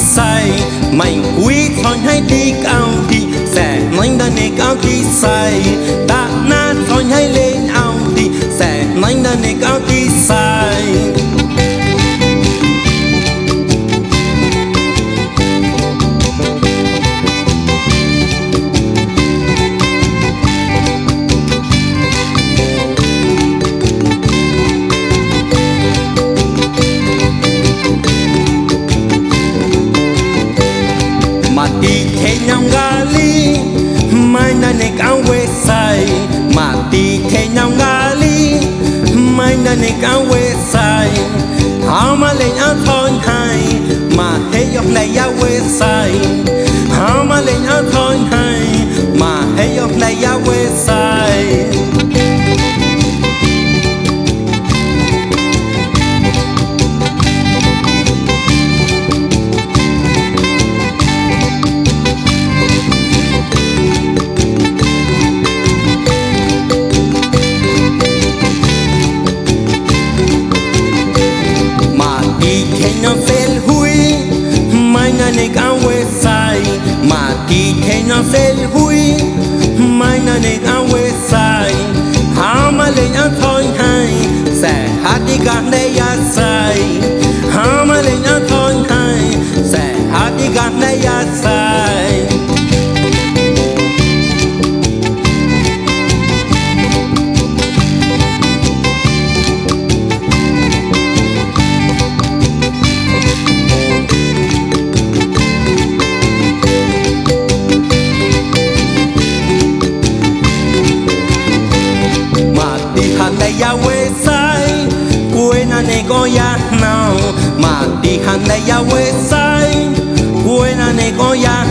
say mày quý thôi hay đi cao đi sẽ nói đã nề cao đi say ta na thôi hay lên ao đi sẽ nói đã nề cao đi say đi theo nhau gali mai nay này cao quê say mà đi theo nhau gali mai nay này cao quê say họ mà lên áo thon hay mà hết dọc này giao quê say họ mà lên áo thon hay mà hết dọc này giao quê say nó phê hui mai nay này cao quê sai mà đi theo nó phê hui mai nay này cao quê sai họ mà lên ăn thôi hay sẽ hát đi cả đây ya sai họ mà lên ăn thôi hay sẽ hát đi cả đây ya sai đây ya quê sai quê na này có ya nào mà đi hàng đây ya quê sai quê na này có ya